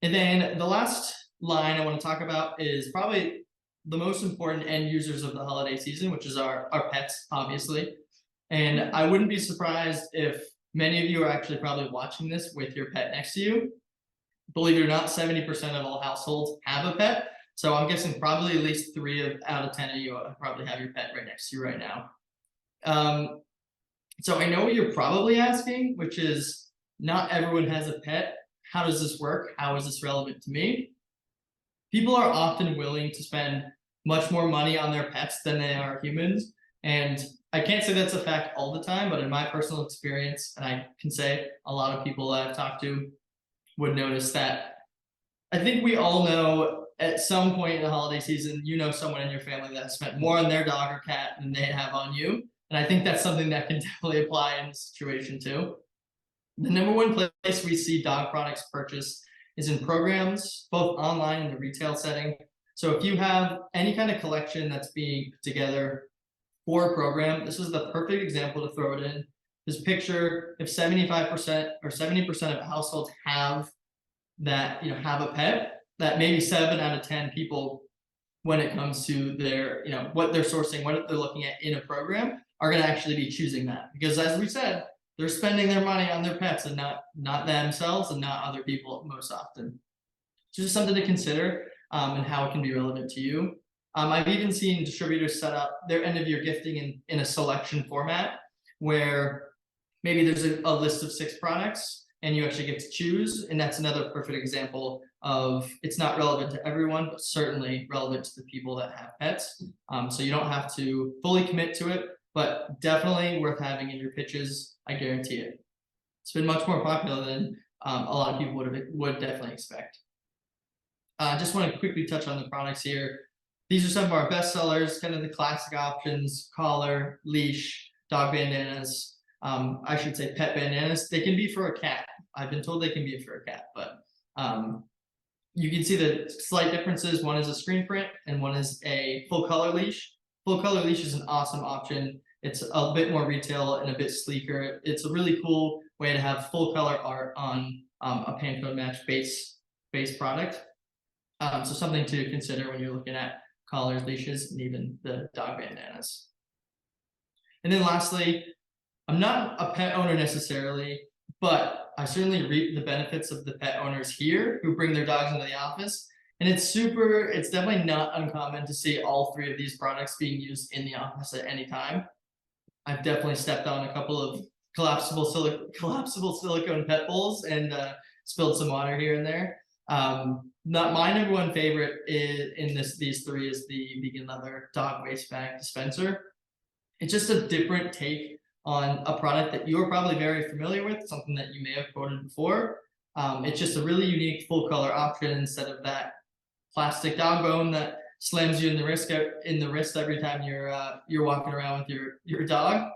And then the last line I want to talk about is probably the most important end users of the holiday season, which is our pets, obviously. And I wouldn't be surprised if many of you are actually probably watching this with your pet next to you. Believe it or not, 70% of all households have a pet. So I'm guessing probably at least out of 10 of you probably have your pet right next to you right now. So I know what you're probably asking, which is not everyone has a pet. How does this work? How is this relevant to me? People are often willing to spend much more money on their pets than they are humans. And I can't say that's a fact all the time, but in my personal experience, and I can say a lot of people that I've talked to would notice that I think we all know at some point in the holiday season, you know someone in your family that spent more on their dog or cat than they have on you. And I think that's something that can definitely apply in this situation too. The number one place we see dog products purchased is in programs, both online and the retail setting. So if you have any kind of collection that's being put together for a program, this is the perfect example to throw it in. This picture, if 75% or 70% of households have that, have a pet, that maybe 7 out of 10 people, when it comes to their, what they're sourcing, what they're looking at in a program, are going to actually be choosing that. Because as we said, they're spending their money on their pets and not themselves and not other people most often. So just something to consider and how it can be relevant to you. I've even seen distributors set up their end of year gifting in a selection format where maybe there's a list of 6 products and you actually get to choose. And that's another perfect example of it's not relevant to everyone, but certainly relevant to the people that have pets. So you don't have to fully commit to it, but definitely worth having in your pitches. I guarantee it. It's been much more popular than a lot of people would definitely expect. Just want to quickly touch on the products here. These are some of our best sellers, kind of the classic options: collar, leash, dog bandanas. I should say pet bandanas. They can be for a cat. I've been told they can be for a cat, but you can see the slight differences. One is a screen print and one is a full color leash. Full color leash is an awesome option. It's a bit more retail and a bit sleeker. It's a really cool way to have full color art on a Pantone match base product. So something to consider when you're looking at collars, leashes, and even the dog bandanas. And then lastly, I'm not a pet owner necessarily, but I certainly reap the benefits of the pet owners here who bring their dogs into the office. And it's definitely not uncommon to see all 3 of these products being used in the office at any time. I've definitely stepped on a couple of collapsible silicone pet bowls and spilled some water here and there. Not my number one favorite these 3 is the Vegan Leather dog waste bag dispenser. It's just a different take on a product that you're probably very familiar with, something that you may have quoted before. It's just a really unique full color option instead of that plastic dog bone that slams you in the wrist every time you're walking around with your dog.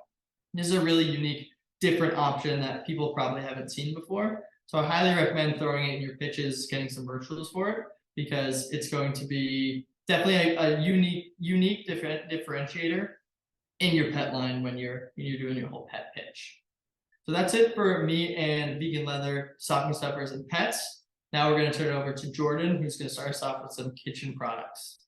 This is a really unique, different option that people probably haven't seen before. So I highly recommend throwing it in your pitches, getting some virtuals for it, because it's going to be definitely a unique differentiator in your pet line when you're doing your whole pet pitch. So that's it for me and Vegan Leather, stocking stuffers, and pets. Now we're going to turn it over to Jordan, who's going to start us off with some kitchen products.